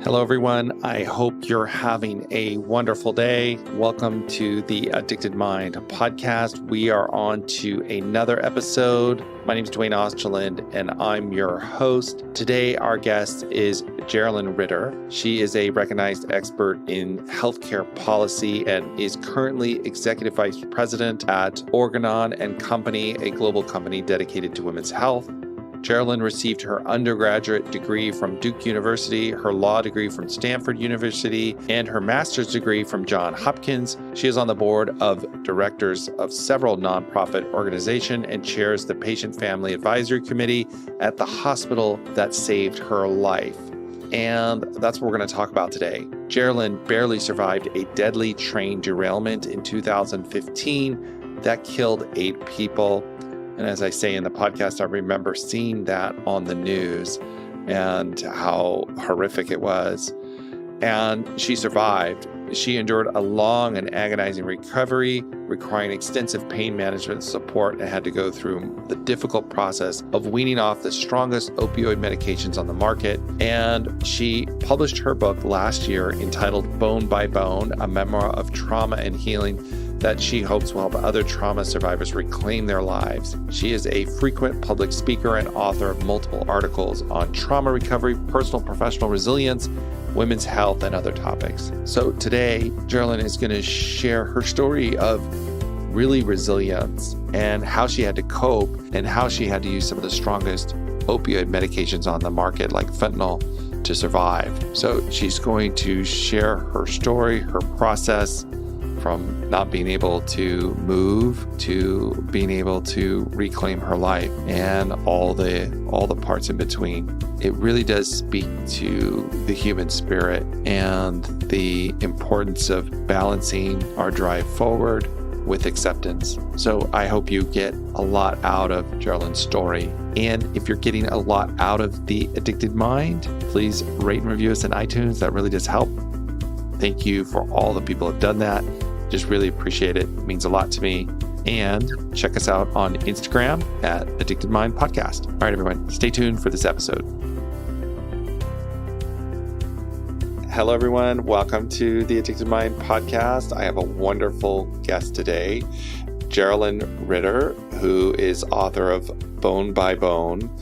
Hello, everyone. I hope you're having a wonderful day. Welcome to the Addicted Mind podcast. We are on to another episode. My name is Dwayne Osterland, and I'm your host. Today, our guest is Geralyn Ritter. She is a recognized expert in healthcare policy and is currently Executive Vice President at Organon and Company, a global company dedicated to women's health. Geralyn received her undergraduate degree from Duke University, her law degree from Stanford University, and her master's degree from Johns Hopkins. She is on the board of directors of several nonprofit organizations and chairs the Patient Family Advisory Committee at the hospital that saved her life. And that's what we're going to talk about today. Geralyn barely survived a deadly train derailment in 2015 that killed 8 people. And as I say in the podcast, I remember seeing that on the news and how horrific it was. And she survived. She endured a long and agonizing recovery, requiring extensive pain management support, and had to go through the difficult process of weaning off the strongest opioid medications on the market. And she published her book last year entitled Bone by Bone, a memoir of trauma and healing that she hopes will help other trauma survivors reclaim their lives. She is a frequent public speaker and author of multiple articles on trauma recovery, personal professional resilience, women's health, and other topics. So today, Geralyn is going to share her story of really resilience and how she had to cope and how she had to use some of the strongest opioid medications on the market, like fentanyl, to survive. So she's going to share her story, her process, from not being able to move to being able to reclaim her life and all the parts in between. It really does speak to the human spirit and the importance of balancing our drive forward with acceptance. So I hope you get a lot out of Geralyn's story. And if you're getting a lot out of The Addicted Mind, please rate and review us in iTunes. That really does help. Thank you for all the people who have done that. Just really appreciate it. It means a lot to me. And check us out on Instagram at Addicted Mind Podcast. All right, everyone, stay tuned for this episode. Hello, everyone. Welcome to the Addicted Mind Podcast. I have a wonderful guest today, Geralyn Ritter, who is author of Bone by Bone.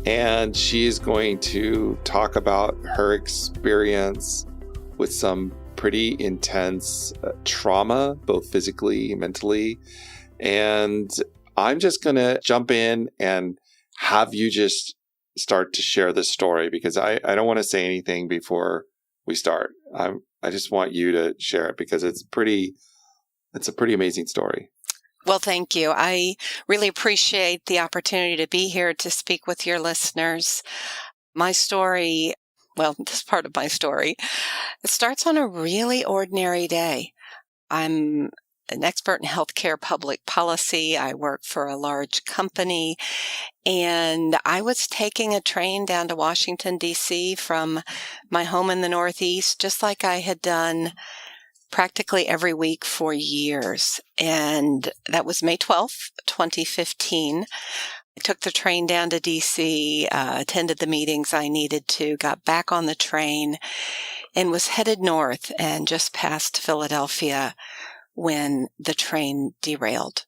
And she is going to talk about her experience with some pretty intense trauma, both physically and mentally. And I'm just going to jump in and have you just start to share this story because I don't want to say anything before we start. I just want you to share it because it's a pretty amazing story. Well, thank you. I really appreciate the opportunity to be here to speak with your listeners. My story, this part of my story, it starts on a really ordinary day. I'm an expert in healthcare public policy. I work for a large company, and I was taking a train down to Washington, D.C. from my home in the Northeast, just like I had done practically every week for years. And that was May 12th, 2015. I took the train down to D.C., attended the meetings I needed to, got back on the train, and was headed north and just passed Philadelphia when the train derailed.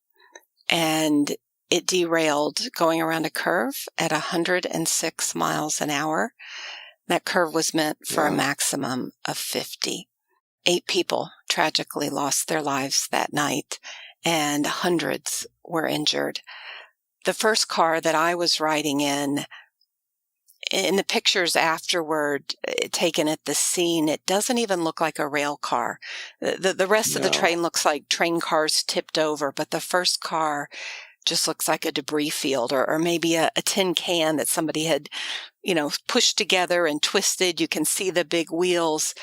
And it derailed going around a curve at 106 miles an hour. That curve was meant for a maximum of 50. 8 people tragically lost their lives that night, and hundreds were injured. The first car that I was riding in the pictures afterward taken at the scene, it doesn't even look like a rail car. The rest of the train looks like train cars tipped over, but the first car just looks like a debris field or maybe a tin can that somebody had, pushed together and twisted. You can see the big wheels,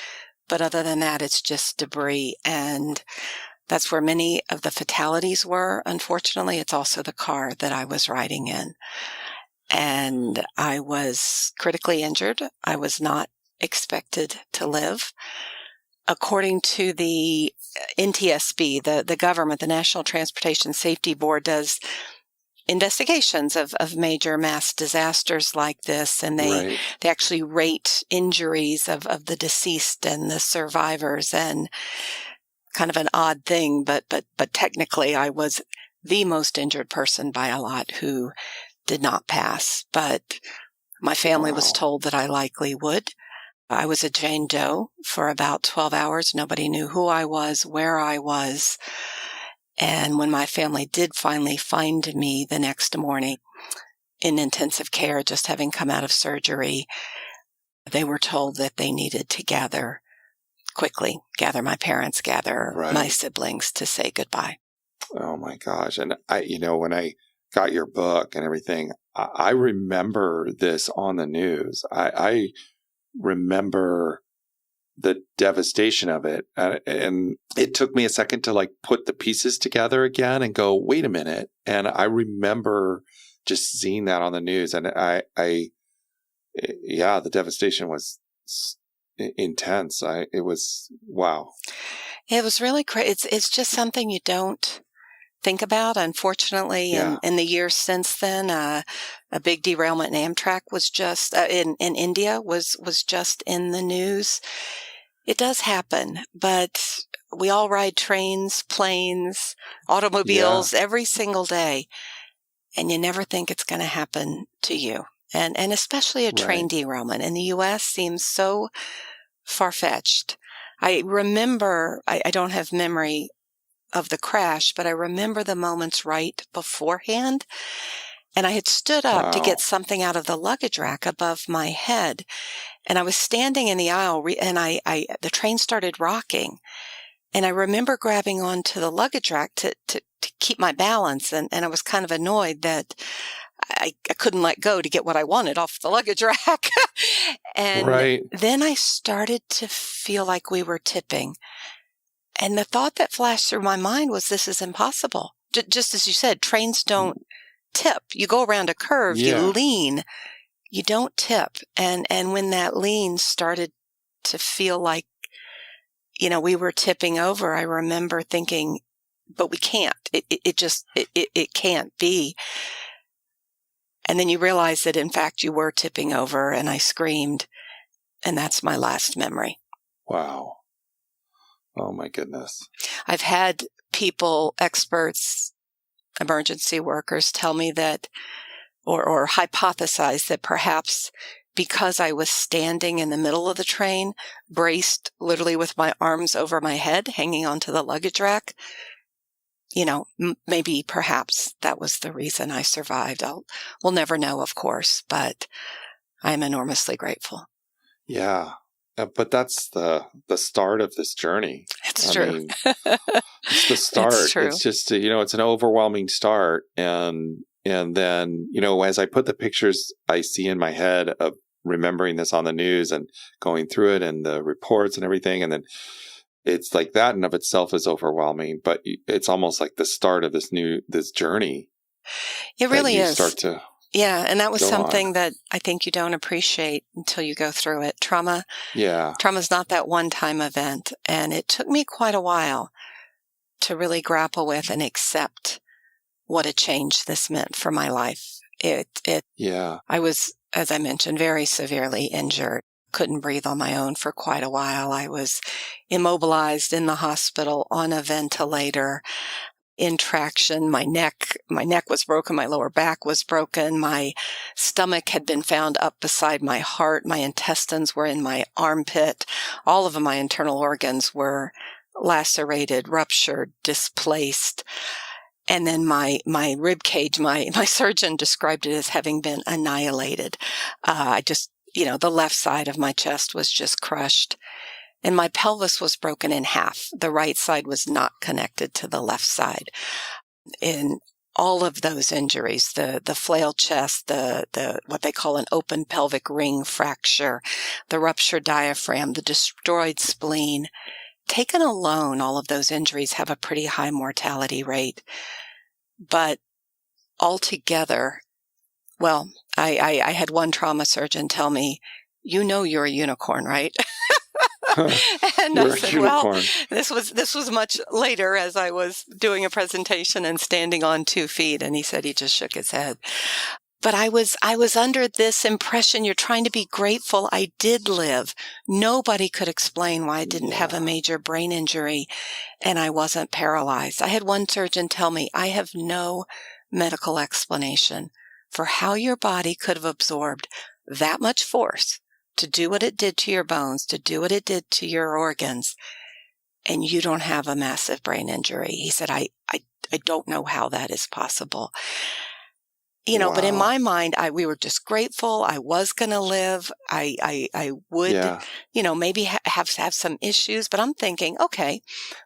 but other than that, it's just debris. And that's where many of the fatalities were. Unfortunately, it's also the car that I was riding in. And I was critically injured. I was not expected to live. According to the NTSB, the government, the National Transportation Safety Board, does investigations of major mass disasters like this, and they actually rate injuries of the deceased and the survivors, and kind of an odd thing, but technically I was the most injured person by a lot who did not pass, but my family was told that I likely would. I was a Jane Doe for about 12 hours. Nobody knew who I was, where I was. And when my family did finally find me the next morning in intensive care, just having come out of surgery, they were told that they needed to gather my parents, gather my siblings to say goodbye. Oh my gosh. And when I got your book and everything, I remember this on the news. I remember the devastation of it. And it took me a second to put the pieces together again and go, wait a minute. And I remember just seeing that on the news. And the devastation was intense. It was, wow. It was really crazy. It's just something you don't think about, unfortunately. In the years since then, a big derailment in Amtrak was just in India was just in the news. It does happen, but we all ride trains, planes, automobiles every single day, and you never think it's going to happen to you. And especially a train derailment in the U.S. seems so far-fetched. I remember, I don't have memory of the crash, but I remember the moments right beforehand. And I had stood up to get something out of the luggage rack above my head. And I was standing in the aisle, and the train started rocking. And I remember grabbing onto the luggage rack to keep my balance. And I was kind of annoyed that I couldn't let go to get what I wanted off the luggage rack. And then I started to feel like we were tipping. And the thought that flashed through my mind was, this is impossible. Just as you said, trains don't tip. You go around a curve, you lean, you don't tip. And when that lean started to feel like, we were tipping over, I remember thinking, but we can't. It can't be. And then you realize that, in fact, you were tipping over, and I screamed. And that's my last memory. Wow. Oh, my goodness. I've had people, experts, emergency workers tell me that, or hypothesize that perhaps because I was standing in the middle of the train, braced literally with my arms over my head, hanging onto the luggage rack, maybe perhaps that was the reason I survived. We'll never know, of course, but I'm enormously grateful. Yeah. But that's the start of this journey. It's true. Mean, it's the start. It's true. It's just, it's an overwhelming start. And then, as I put the pictures I see in my head of remembering this on the news and going through it and the reports and everything, and then it's like that in of itself is overwhelming, but it's almost like the start of this journey. It really is. Start to and that was something that I think you don't appreciate until you go through it. Trauma's not that one-time event, and it took me quite a while to really grapple with and accept what a change this meant for my life. I was, as I mentioned, very severely injured. Couldn't breathe on my own for quite a while. I was immobilized in the hospital on a ventilator. In traction. My neck was broken. My lower back was broken. My stomach had been found up beside my heart. My intestines were in my armpit. All of my internal organs were lacerated, ruptured, displaced. And then my rib cage, my surgeon described it as having been annihilated. The left side of my chest was just crushed. And my pelvis was broken in half. The right side was not connected to the left side. In all of those injuries, the flail chest, the what they call an open pelvic ring fracture, the ruptured diaphragm, the destroyed spleen, taken alone, all of those injuries have a pretty high mortality rate. But altogether, I had one trauma surgeon tell me, you're a unicorn, right? And I You're a said, well, unicorn. this was much later as I was doing a presentation and standing on 2 feet. And he said he just shook his head. But I was under this impression you're trying to be grateful I did live. Nobody could explain why I didn't have a major brain injury and I wasn't paralyzed. I had one surgeon tell me, I have no medical explanation for how your body could have absorbed that much force to do what it did to your bones, to do what it did to your organs, and you don't have a massive brain injury. He said, I don't know how that is possible. But in my mind, we were just grateful. I was going to live. I would, maybe have some issues, but I'm thinking, okay,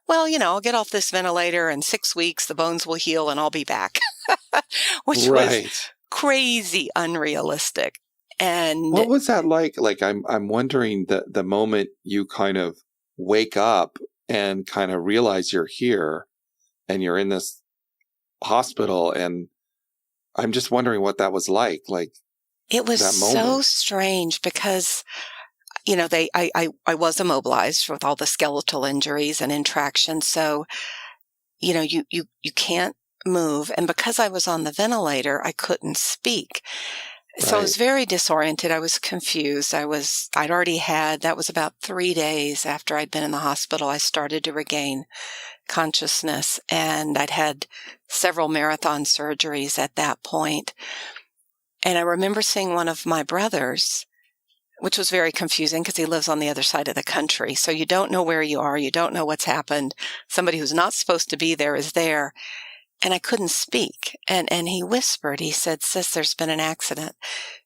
well, I'll get off this ventilator in 6 weeks, the bones will heal and I'll be back, which was crazy unrealistic. And what was that like? Like, I'm wondering the moment you kind of wake up and kind of realize you're here and you're in this hospital, and I'm just wondering what that was like. Like, it was so strange because, I was immobilized with all the skeletal injuries and intraction. So, you can't move. And because I was on the ventilator, I couldn't speak. So I was very disoriented. I was confused. that was about 3 days after I'd been in the hospital, I started to regain consciousness, and I'd had several marathon surgeries at that point. And I remember seeing one of my brothers, which was very confusing because he lives on the other side of the country. So you don't know where you are. You don't know what's happened. Somebody who's not supposed to be there is there. And I couldn't speak. And he whispered, he said, "Sis, there's been an accident.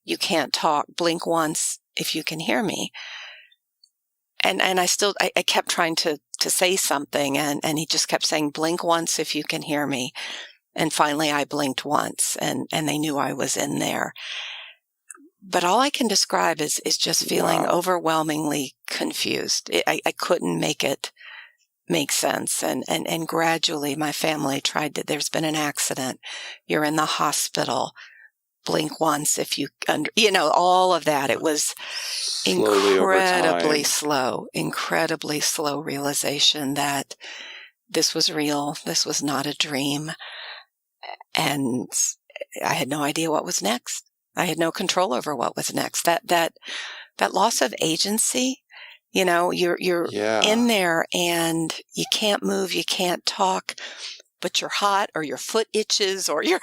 You can't talk. Blink once if you can hear me." And I kept trying to say something, and he just kept saying, "Blink once if you can hear me." And finally I blinked once, and they knew I was in there. But all I can describe is just feeling overwhelmingly confused. I couldn't make it make sense. And gradually my family tried to, there's been an accident. You're in the hospital. Blink once if you, all of that. It was incredibly slow realization that this was real. This was not a dream. And I had no idea what was next. I had no control over what was next. That loss of agency, you're in there and you can't move, you can't talk, but you're hot or your foot itches or you're,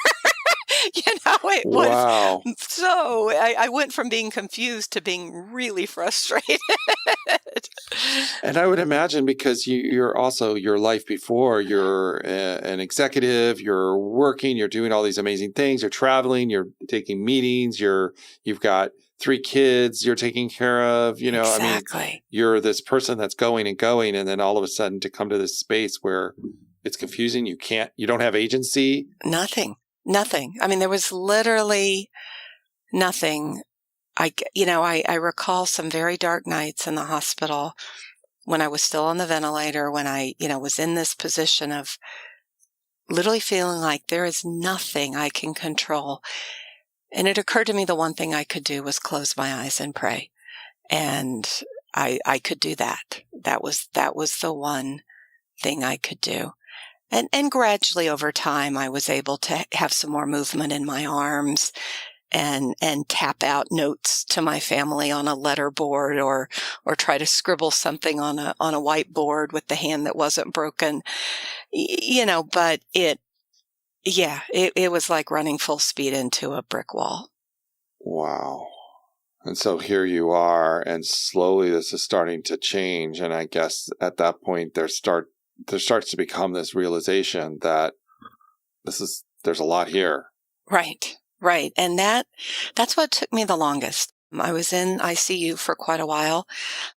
it was. So I went from being confused to being really frustrated. And I would imagine because you're also, your life before, you're an executive, you're working, you're doing all these amazing things, you're traveling, you're taking meetings, you've got 3 kids you're taking care of, Exactly. I mean, you're this person that's going, and then all of a sudden to come to this space where it's confusing, you don't have agency. Nothing. I mean, there was literally nothing. I recall some very dark nights in the hospital when I was still on the ventilator, when I, was in this position of literally feeling like there is nothing I can control. And it occurred to me the one thing I could do was close my eyes and pray. And I could do that. That was the one thing I could do. And gradually over time, I was able to have some more movement in my arms and tap out notes to my family on a letter board or try to scribble something on a whiteboard with the hand that wasn't broken, but it was like running full speed into a brick wall. Wow. And so here you are, and slowly this is starting to change. And I guess at that point there starts to become this realization that there's a lot here. Right. And that's what took me the longest. I was in ICU for quite a while,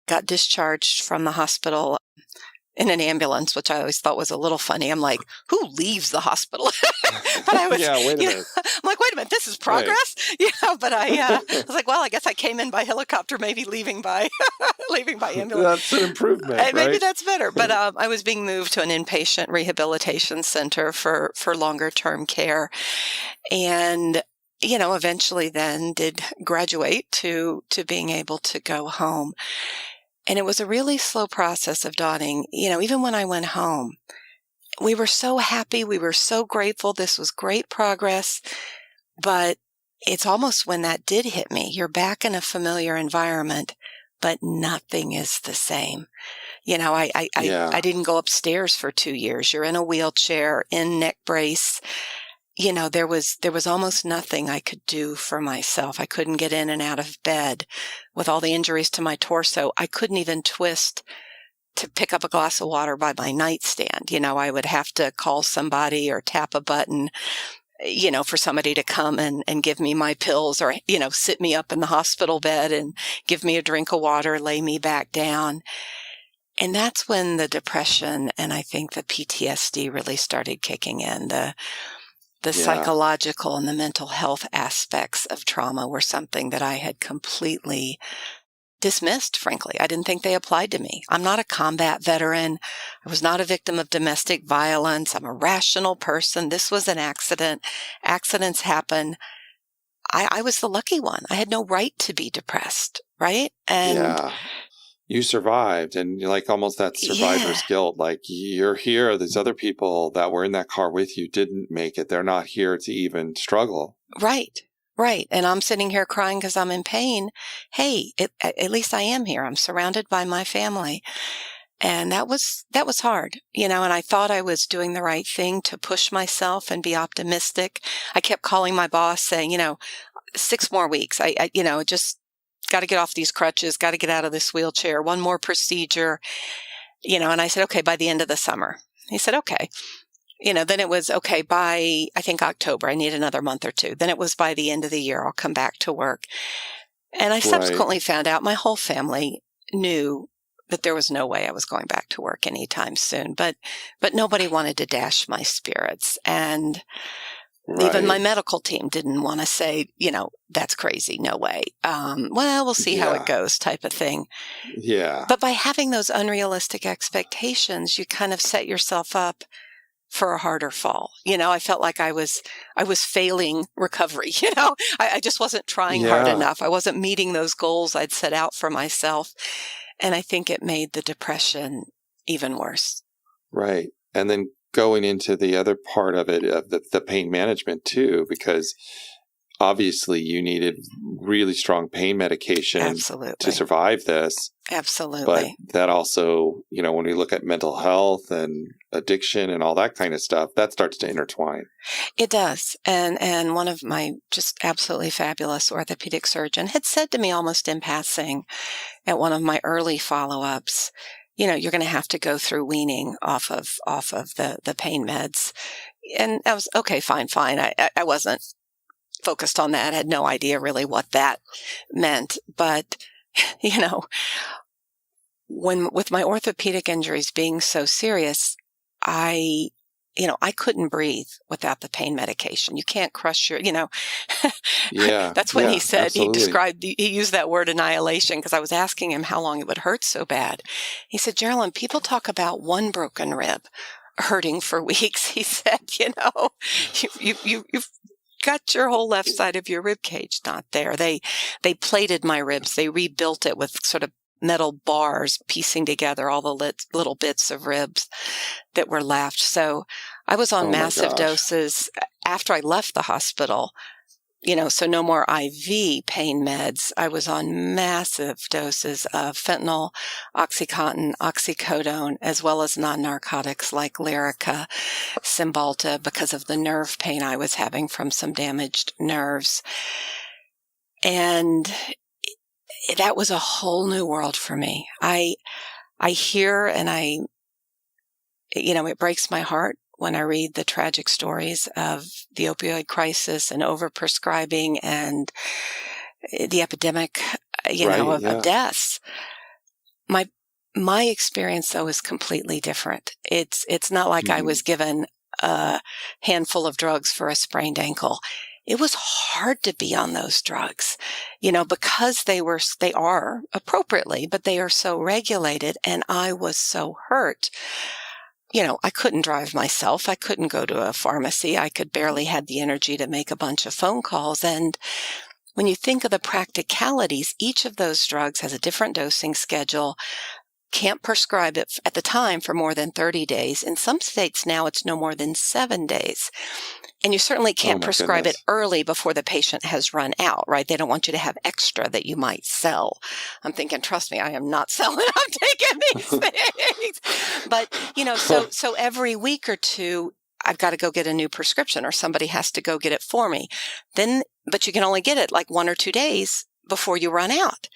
got discharged from the hospital in an ambulance, which I always thought was a little funny. I'm like, who leaves the hospital? But I was, wait a minute. I'm like, wait a minute, this is progress? Right. But I was like, well, I guess I came in by helicopter, maybe leaving by ambulance. That's an improvement, right? Maybe that's better. But I was being moved to an inpatient rehabilitation center for longer term care. And, eventually then did graduate to being able to go home. And it was a really slow process of dawning. Even when I went home, we were so happy. We were so grateful. This was great progress. But it's almost when that did hit me, you're back in a familiar environment, but nothing is the same. I didn't go upstairs for 2 years. You're in a wheelchair, in neck brace. There was almost nothing I could do for myself. I couldn't get in and out of bed with all the injuries to my torso. I couldn't even twist to pick up a glass of water by my nightstand. I would have to call somebody or tap a button, for somebody to come and give me my pills or, sit me up in the hospital bed and give me a drink of water, lay me back down. And that's when the depression and I think the PTSD really started kicking in. The psychological and the mental health aspects of trauma were something that I had completely dismissed, frankly. I didn't think they applied to me. I'm not a combat veteran. I was not a victim of domestic violence. I'm a rational person. This was an accident. Accidents happen. I was the lucky one. I had no right to be depressed, right? And you survived, and like almost that survivor's guilt. Like, you're here. These other people that were in that car with you didn't make it. They're not here to even struggle. Right. And I'm sitting here crying because I'm in pain. Hey, at least I am here. I'm surrounded by my family. And that was hard, and I thought I was doing the right thing to push myself and be optimistic. I kept calling my boss saying, 6 more weeks. I just got to get off these crutches, got to get out of this wheelchair, one more procedure, and I said, okay, by the end of the summer. He said, okay. Then it was, okay, by, I think, October, I need another month or 2. Then it was by the end of the year, I'll come back to work. And I subsequently found out my whole family knew that there was no way I was going back to work anytime soon. But nobody wanted to dash my spirits. And even my medical team didn't want to say, that's crazy, no way. Well, we'll see how it goes type of thing. Yeah. But by having those unrealistic expectations, you kind of set yourself up for a harder fall. I felt like I was failing recovery. I just wasn't trying hard enough. I wasn't meeting those goals I'd set out for myself. And I think it made the depression even worse. Right. And then going into the other part of it, of the pain management too, because obviously you needed really strong pain medication to survive this. Absolutely. But that also, when we look at mental health and addiction and all that kind of stuff, that starts to intertwine. It does. And one of my just absolutely fabulous orthopedic surgeon had said to me almost in passing at one of my early follow-ups, you're going to have to go through weaning off of the pain meds. And I was, okay, fine. I wasn't focused on that. I had no idea really what that meant. But, with my orthopedic injuries being so serious, I couldn't breathe without the pain medication. You can't crush your, That's when he said, he used that word annihilation, because I was asking him how long it would hurt so bad. He said, Geralyn, people talk about one broken rib hurting for weeks. He said, you've got your whole left side of your rib cage not there. They plated my ribs. They rebuilt it with sort of metal bars, piecing together all the little bits of ribs that were left. So I was on massive doses after I left the hospital, so no more IV pain meds. I was on massive doses of fentanyl, OxyContin, oxycodone, as well as non-narcotics like Lyrica, Cymbalta, because of the nerve pain I was having from some damaged nerves. And that was a whole new world for me. I hear and it breaks my heart when I read the tragic stories of the opioid crisis and overprescribing and the epidemic, of deaths. My experience, though, is completely different. It's not like I was given a handful of drugs for a sprained ankle. It was hard to be on those drugs, because they are appropriately, but they are so regulated, and I was so hurt. I couldn't drive myself. I couldn't go to a pharmacy. I could barely had the energy to make a bunch of phone calls. And when you think of the practicalities, each of those drugs has a different dosing schedule. Can't prescribe it at the time for more than 30 days. In some states now, it's no more than 7 days. And you certainly Oh can't my prescribe it goodness. early before the patient has run out, right? They don't want you to have extra that you might sell. I'm thinking, trust me, I am not selling. I'm taking these things. But, so every week or two, I've got to go get a new prescription or somebody has to go get it for me. But you can only get it like 1 or 2 days before you run out.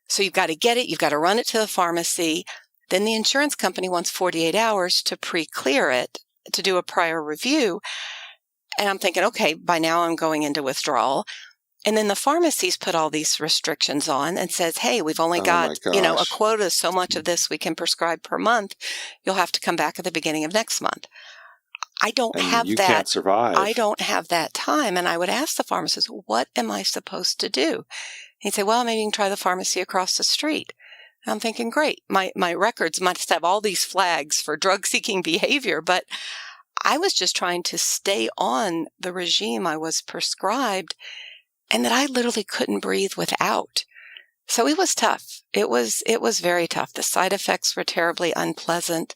So you've got to get it. You've got to run it to the pharmacy. Then the insurance company wants 48 hours to pre-clear it, to do a prior review. And I'm thinking, okay, by now I'm going into withdrawal. And then the pharmacies put all these restrictions on and says, hey, we've only Oh my got, a gosh. quota, so much of this we can prescribe per month. You'll have to come back at the beginning of next month. I don't And have you that. can't survive. I don't have that time. And I would ask the pharmacist, what am I supposed to do? He'd say, well, maybe you can try the pharmacy across the street. And I'm thinking, great. My records must have all these flags for drug-seeking behavior, but I was just trying to stay on the regime I was prescribed and that I literally couldn't breathe without. So it was tough. It was very tough. The side effects were terribly unpleasant,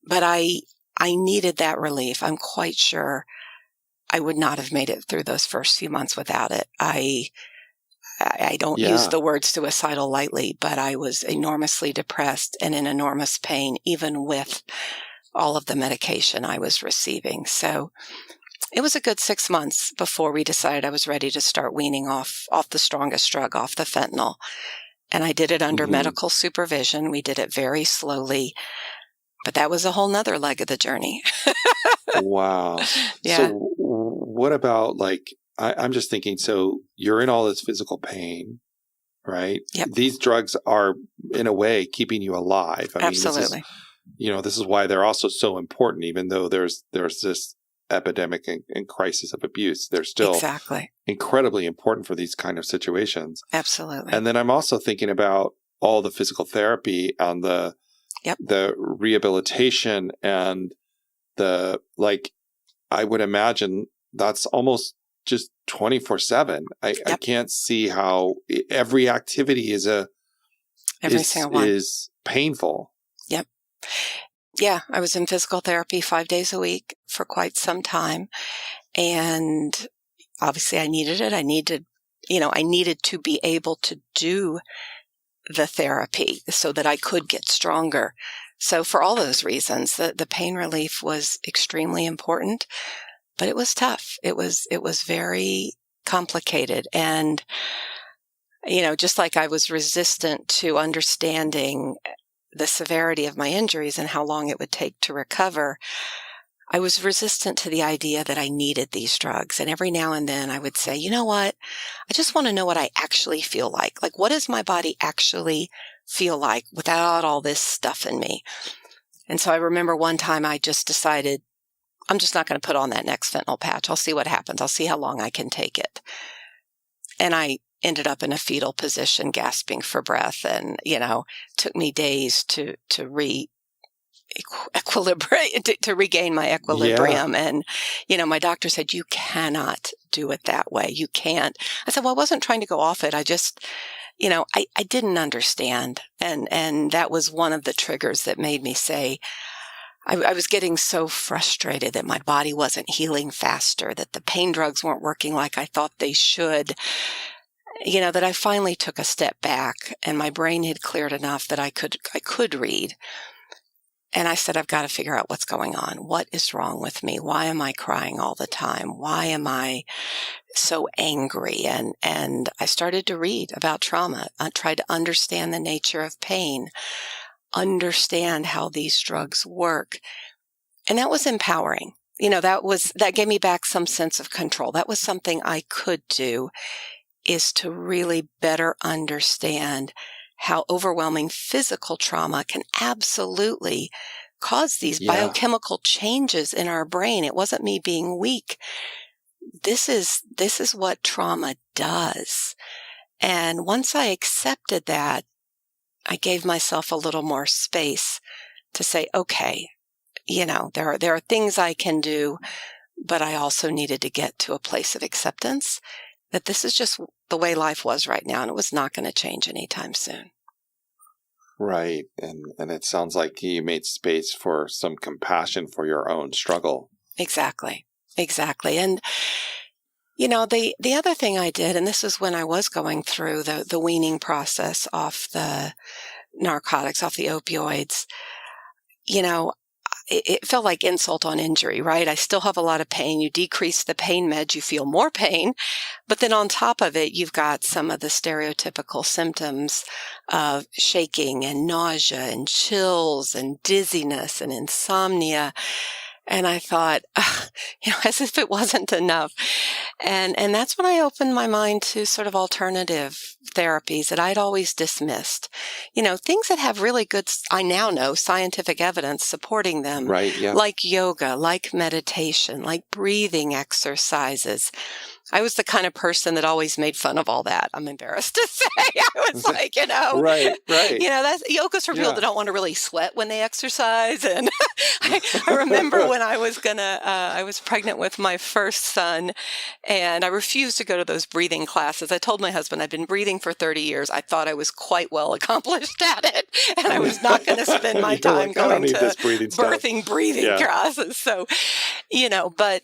but I needed that relief. I'm quite sure I would not have made it through those first few months without it. I don't use the word suicidal lightly, but I was enormously depressed and in enormous pain, even with all of the medication I was receiving. So it was a good 6 months before we decided I was ready to start weaning off the strongest drug, off the fentanyl. And I did it under medical supervision. We did it very slowly, but that was a whole nother leg of the journey. Wow. Yeah. So what about I'm just thinking, so you're in all this physical pain, right? Yep. These drugs are in a way keeping you alive. I Absolutely. mean, this is why they're also so important, even though there's this epidemic and crisis of abuse. They're still Exactly. incredibly important for these kind of situations. Absolutely. And then I'm also thinking about all the physical therapy and the rehabilitation and I would imagine that's almost just 24/7. I can't see how every activity is single one is painful. Yep. Yeah, I was in physical therapy 5 days a week for quite some time. And obviously I needed it. I needed to be able to do the therapy so that I could get stronger. So for all those reasons, the pain relief was extremely important, but it was tough. It was very complicated. And, just like I was resistant to understanding the severity of my injuries and how long it would take to recover, I was resistant to the idea that I needed these drugs. And every now and then I would say, you know what? I just want to know what I actually feel like. Like, what does my body actually feel like without all this stuff in me? And so I remember one time I just decided, I'm just not going to put on that next fentanyl patch. I'll see what happens. I'll see how long I can take it. And I ended up in a fetal position, gasping for breath. And, took me days to regain my equilibrium. Yeah. And, my doctor said, you cannot do it that way. You can't. I said, well, I wasn't trying to go off it. I just, I didn't understand. And that was one of the triggers that made me say, I was getting so frustrated that my body wasn't healing faster, that the pain drugs weren't working like I thought they should, that I finally took a step back and my brain had cleared enough that I could read. And I said, I've got to figure out what's going on. What is wrong with me? Why am I crying all the time? Why am I so angry? And I started to read about trauma. I tried to understand the nature of pain, understand how these drugs work. And that was empowering. That gave me back some sense of control. That was something I could do, is to really better understand how overwhelming physical trauma can absolutely cause these biochemical changes in our brain. It wasn't me being weak. This is what trauma does. And once I accepted that, I gave myself a little more space to say, okay, there are things I can do, but I also needed to get to a place of acceptance that this is just the way life was right now, and it was not going to change anytime soon. Right. And it sounds like you made space for some compassion for your own struggle. Exactly. And, the other thing I did, and this is when I was going through the weaning process off the narcotics, off the opioids, it felt like insult on injury, right? I still have a lot of pain. You decrease the pain meds, you feel more pain. But then on top of it, you've got some of the stereotypical symptoms of shaking and nausea and chills and dizziness and insomnia. And I thought, as if it wasn't enough. And that's when I opened my mind to sort of alternative therapies that I'd always dismissed. Things that have really good, I now know, scientific evidence supporting them. Right, yeah. Like yoga, like meditation, like breathing exercises. I was the kind of person that always made fun of all that. I'm embarrassed to say. I was like, Right. That's yoga's for people that don't want to really sweat when they exercise. And I remember when I was I was pregnant with my first son, and I refused to go to those breathing classes. I told my husband I'd been breathing for 30 years. I thought I was quite well accomplished at it, and I was not going to spend my time going to birthing breathing classes. So, but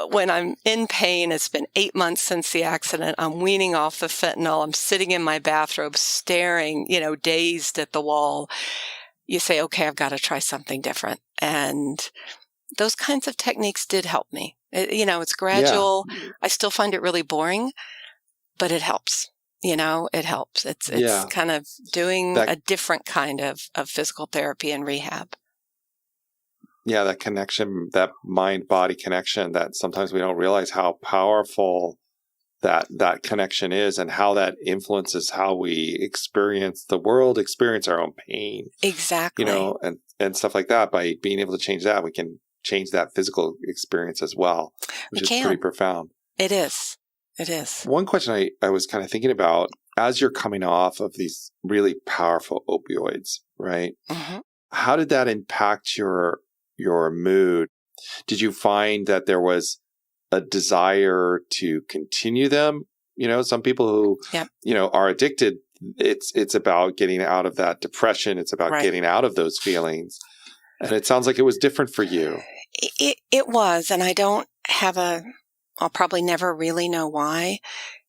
when I'm in pain, it's been 8 months since the accident. I'm weaning off the fentanyl. I'm sitting in my bathrobe staring, dazed at the wall. You say, okay, I've got to try something different. And those kinds of techniques did help me. It's gradual. Yeah. I still find it really boring, but it helps. It helps. It's kind of doing a different kind of physical therapy and rehab. Yeah, that connection, that mind-body connection, that sometimes we don't realize how powerful that connection is and how that influences how we experience the world, experience our own pain. Exactly. And stuff like that. By being able to change that, we can change that physical experience as well, which is pretty profound. It is. One question I was kind of thinking about, as you're coming off of these really powerful opioids, right? Mm-hmm. How did that impact your mood? Did you find that there was a desire to continue them? Some people who, are addicted, it's about getting out of that depression. It's about getting out of those feelings. And it sounds like it was different for you. It was, and I don't have I'll probably never really know why.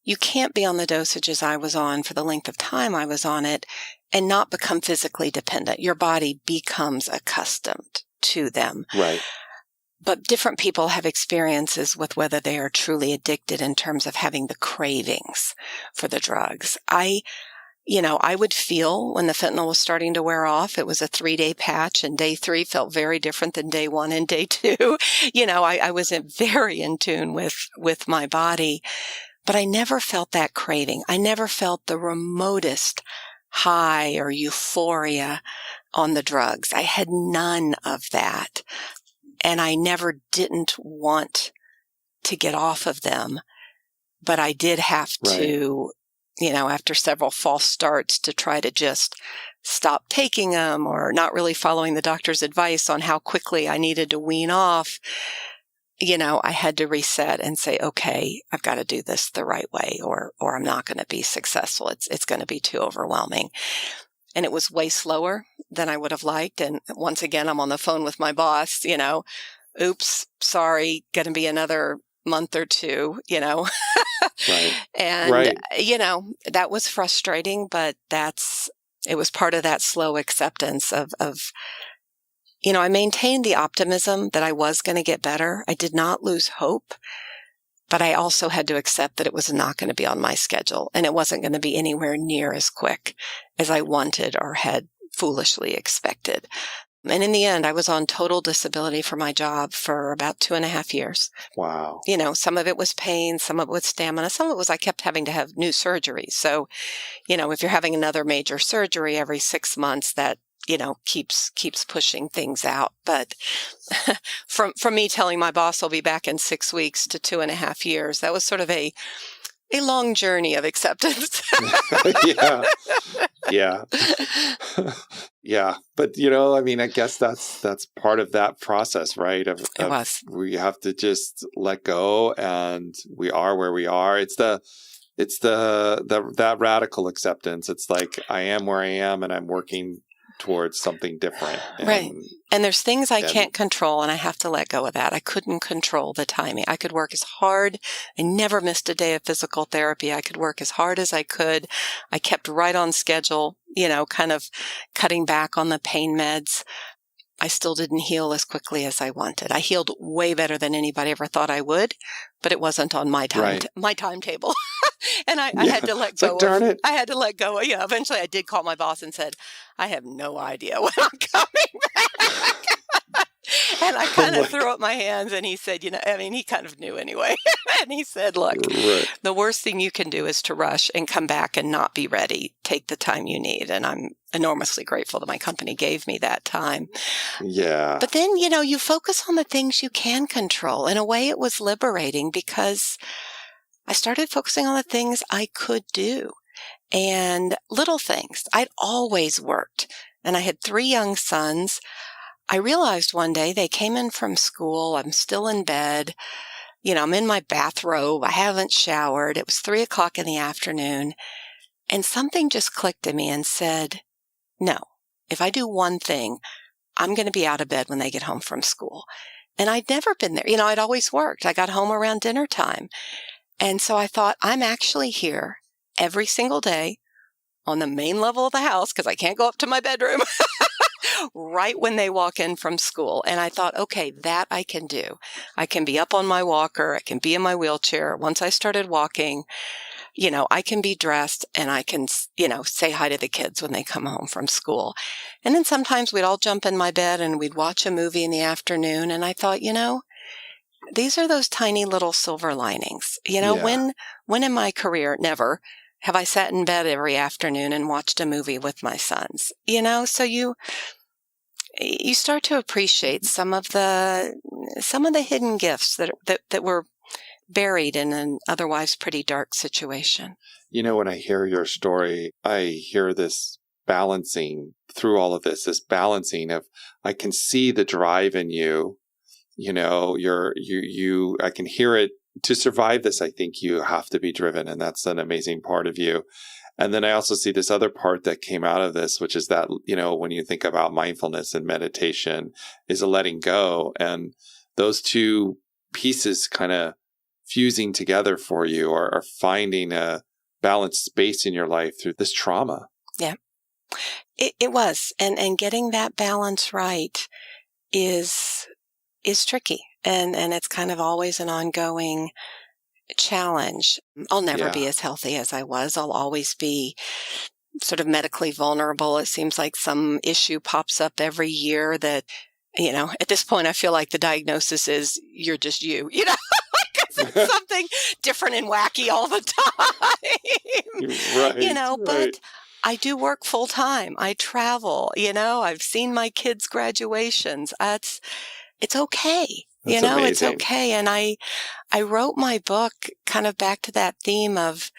You can't be on the dosages I was on for the length of time I was on it and not become physically dependent. Your body becomes accustomed to them. Right. But different people have experiences with whether they are truly addicted in terms of having the cravings for the drugs. I would feel when the fentanyl was starting to wear off, it was a 3-day patch, and day 3 felt very different than day 1 and day 2. I was very in tune with my body, but I never felt that craving. I never felt the remotest high or euphoria on the drugs. I had none of that. And I never didn't want to get off of them, but I did have to, after several false starts, to try to just stop taking them or not really following the doctor's advice on how quickly I needed to wean off. I had to reset and say, okay, I've got to do this the right way or I'm not going to be successful. It's going to be too overwhelming. And it was way slower than I would have liked. And once again, I'm on the phone with my boss, oops, sorry, going to be another month or 2, Right. And, that was frustrating, but it was part of that slow acceptance of I maintained the optimism that I was going to get better. I did not lose hope. But I also had to accept that it was not going to be on my schedule, and it wasn't going to be anywhere near as quick as I wanted or had foolishly expected. And in the end, I was on total disability for my job for about 2.5 years. Wow. Some of it was pain, some of it was stamina, some of it was I kept having to have new surgeries. So, if you're having another major surgery every 6 months, that keeps pushing things out. But from me telling my boss I'll be back in 6 weeks to 2.5 years, that was sort of a long journey of acceptance. Yeah. Yeah. But, I guess that's part of that process, right? It was. We have to just let go, and we are where we are. It's It's that radical acceptance. It's like, I am where I am and I'm working towards something different. Right. And there's things I can't control, and I have to let go of that. I couldn't control the timing. I could work as hard. I never missed a day of physical therapy. I could work as hard as I could. I kept right on schedule, kind of cutting back on the pain meds. I still didn't heal as quickly as I wanted. I healed way better than anybody ever thought I would, but it wasn't on my timetable. And I had to let go. Darn it. I had to let go. Yeah, eventually I did call my boss and said, I have no idea when I'm coming back. And I kind of threw up my hands, and he said, he kind of knew anyway. And he said, look, the worst thing you can do is to rush and come back and not be ready. Take the time you need. And I'm enormously grateful that my company gave me that time. Yeah. But then, you focus on the things you can control. In a way, it was liberating because I started focusing on the things I could do and little things. I'd always worked, and I had 3 young sons. I realized one day they came in from school. I'm still in bed. I'm in my bathrobe. I haven't showered. It was 3:00 in the afternoon. And something just clicked in me and said, no, if I do one thing, I'm going to be out of bed when they get home from school. And I'd never been there. I'd always worked. I got home around dinner time. And so I thought, I'm actually here every single day on the main level of the house because I can't go up to my bedroom. Right when they walk in from school. And I thought, okay, that I can do. I can be up on my walker. I can be in my wheelchair. Once I started walking, I can be dressed and I can, say hi to the kids when they come home from school. And then sometimes we'd all jump in my bed and we'd watch a movie in the afternoon. And I thought, these are those tiny little silver linings. When in my career, never have I sat in bed every afternoon and watched a movie with my sons. So you start to appreciate some of the hidden gifts that were buried in an otherwise pretty dark situation. When I hear your story, I hear this balancing through all of this balancing of, I can see the drive in you. I can hear it. To survive this, I think you have to be driven, and that's an amazing part of you. And then I also see this other part that came out of this, which is that, when you think about mindfulness and meditation, is a letting go. And those two pieces kind of fusing together for you, or finding a balanced space in your life through this trauma. Yeah, it was. And getting that balance right is tricky. And it's kind of always an ongoing challenge. I'll never be as healthy as I was. I'll always be sort of medically vulnerable. It seems like some issue pops up every year that, at this point, I feel like the diagnosis is you're just you, because it's something different and wacky all the time, Right, but I do work full time. I travel, I've seen my kids' graduations. It's okay. That's amazing. It's okay. And I wrote my book kind of back to that theme of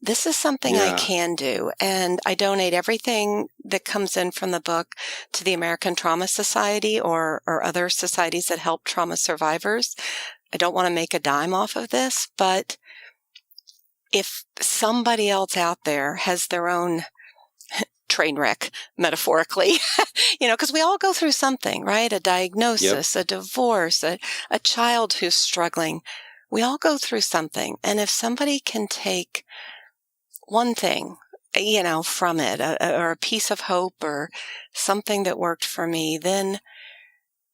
this is something I can do. And I donate everything that comes in from the book to the American Trauma Society or other societies that help trauma survivors. I don't want to make a dime off of this, but if somebody else out there has their own train wreck, metaphorically, because we all go through something, right? A diagnosis, a divorce, a child who's struggling. We all go through something. And if somebody can take one thing, from it, or a piece of hope or something that worked for me, then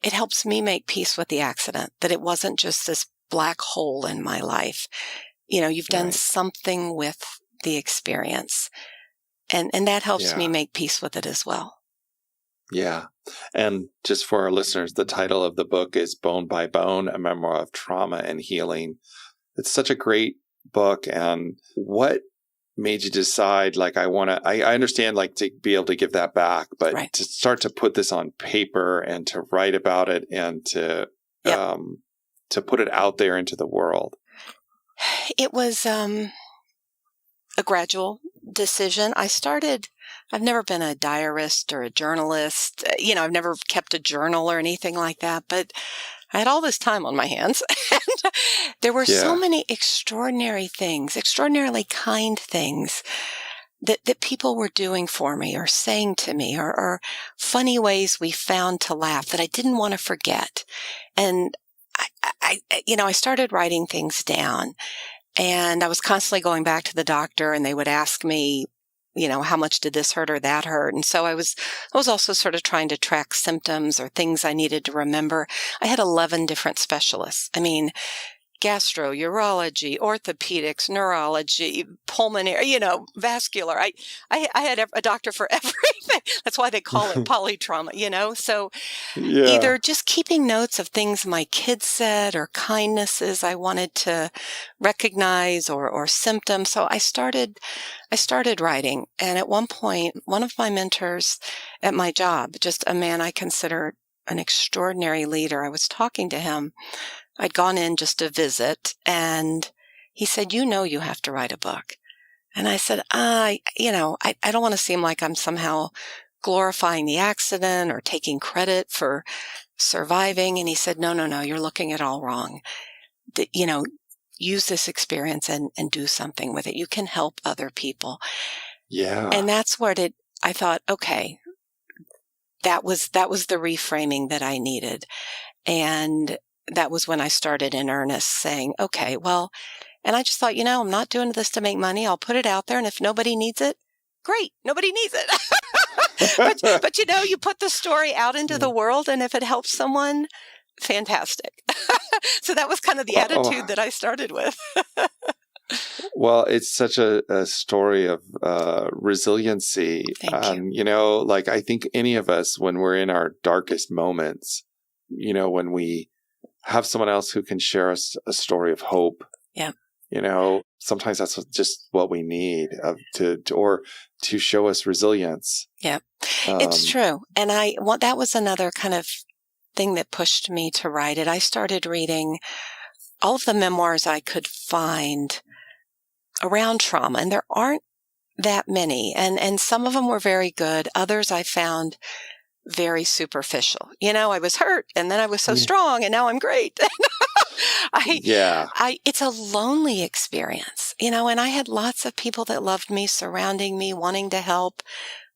it helps me make peace with the accident, that it wasn't just this black hole in my life. You've done something with the experience. And that helps me make peace with it as well. Yeah. And just for our listeners, the title of the book is Bone by Bone, a memoir of trauma and healing. It's such a great book. And what made you decide, I understand, to be able to give that back, but to start to put this on paper and to write about it and to put it out there into the world? It was a gradual decision. I've never been a diarist or a journalist. I've never kept a journal or anything like that. But I had all this time on my hands. And there were so Yeah. many extraordinary things, extraordinarily kind things that people were doing for me or saying to me, or funny ways we found to laugh that I didn't want to forget. And I started writing things down, and I was constantly going back to the doctor, and they would ask me, how much did this hurt or that hurt? And so I was also sort of trying to track symptoms or things I needed to remember. I had 11 different specialists. I mean, gastro, urology, orthopedics, neurology, pulmonary, vascular. I had a doctor for everything. That's why they call it polytrauma, So Yeah. either just keeping notes of things my kids said or kindnesses I wanted to recognize or symptoms. So I started writing. And at one point, one of my mentors at my job, just a man I consider an extraordinary leader, I was talking to him. I'd gone in just to visit, and he said, you have to write a book. And I said, I don't want to seem like I'm somehow glorifying the accident or taking credit for surviving. And he said, no, you're looking at it all wrong. Use this experience and do something with it. You can help other people. Yeah. And that's where I thought, okay, that was the reframing that I needed. And that was when I started in earnest saying, okay, well, and I just thought, I'm not doing this to make money. I'll put it out there. And if nobody needs it, great. Nobody needs it. but you put the story out into the world, and if it helps someone, fantastic. So that was kind of the attitude that I started with. Well, it's such a story of resiliency. Thank you. Like I think any of us, when we're in our darkest moments, when we have someone else who can share us a story of hope. Yeah. Sometimes that's just what we need to show us resilience. Yeah, it's true. And that was another kind of thing that pushed me to write it. I started reading all of the memoirs I could find around trauma, and there aren't that many. And some of them were very good. Others I found very superficial. I was hurt, and then I was so strong, and now I'm great. It's a lonely experience, and I had lots of people that loved me, surrounding me, wanting to help,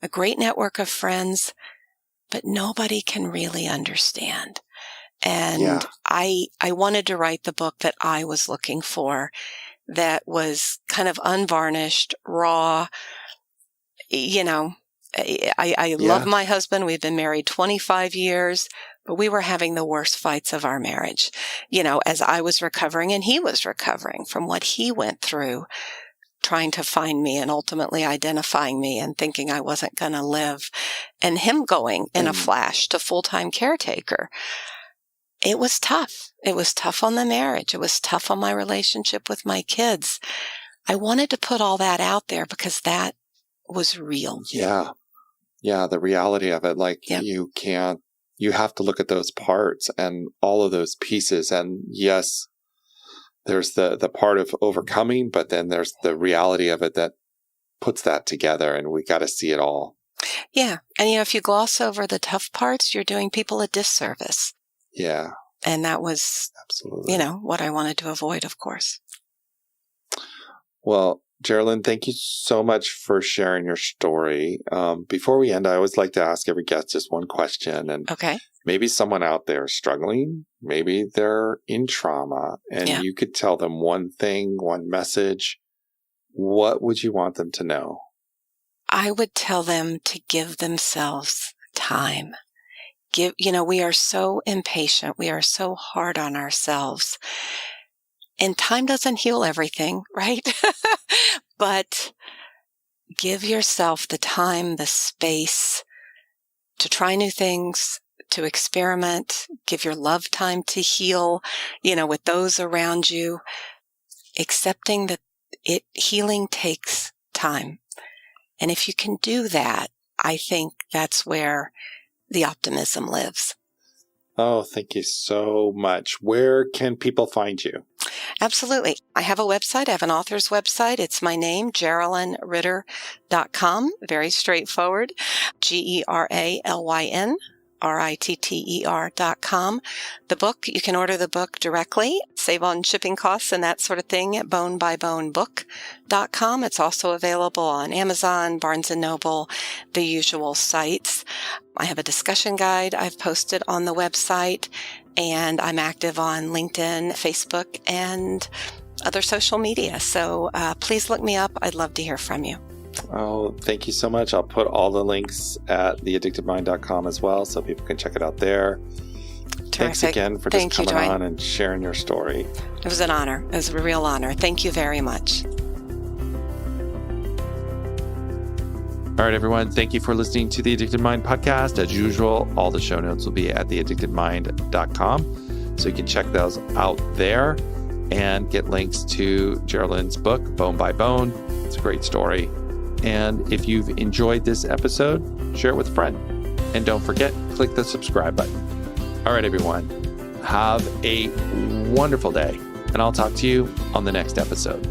a great network of friends, but nobody can really understand. And I wanted to write the book that I was looking for, that was kind of unvarnished, raw. I love my husband. We've been married 25 years, but we were having the worst fights of our marriage, as I was recovering and he was recovering from what he went through, trying to find me and ultimately identifying me and thinking I wasn't going to live, and him going in a flash to full-time caretaker. It was tough. It was tough on the marriage. It was tough on my relationship with my kids. I wanted to put all that out there because that was real. Yeah. Yeah. The reality of it, like you have to look at those parts and all of those pieces. And yes, there's the part of overcoming, but then there's the reality of it that puts that together, and we got to see it all. Yeah. And if you gloss over the tough parts, you're doing people a disservice. Yeah. And that was, absolutely, what I wanted to avoid, of course. Well, Geralyn, thank you so much for sharing your story. Before we end, I always like to ask every guest just one question. And maybe someone out there is struggling, maybe they're in trauma, and you could tell them one thing, one message. What would you want them to know? I would tell them to give themselves time. We are so impatient. We are so hard on ourselves. And time doesn't heal everything, right? But give yourself the time, the space to try new things, to experiment, give your love time to heal, with those around you, accepting that healing takes time. And if you can do that, I think that's where the optimism lives. Oh, thank you so much. Where can people find you? Absolutely. I have a website. I have an author's website. It's my name, GeralynRitter.com. Very straightforward. GeralynRitter. ritter.com. The book, you can order the book directly, save on shipping costs and that sort of thing at bonebybonebook.com. It's also available on Amazon, Barnes & Noble, the usual sites. I have a discussion guide I've posted on the website, and I'm active on LinkedIn, Facebook, and other social media. So please look me up. I'd love to hear from you. Oh, thank you so much. I'll put all the links at theaddictedmind.com as well, so people can check it out there. Terrific. Thanks again for just coming on and sharing your story. It was an honor. It was a real honor. Thank you very much. All right, everyone. Thank you for listening to the Addicted Mind podcast. As usual, all the show notes will be at theaddictedmind.com, so you can check those out there and get links to Geralyn's book, Bone by Bone. It's a great story. And if you've enjoyed this episode, share it with a friend. And don't forget, click the subscribe button. All right, everyone, have a wonderful day, and I'll talk to you on the next episode.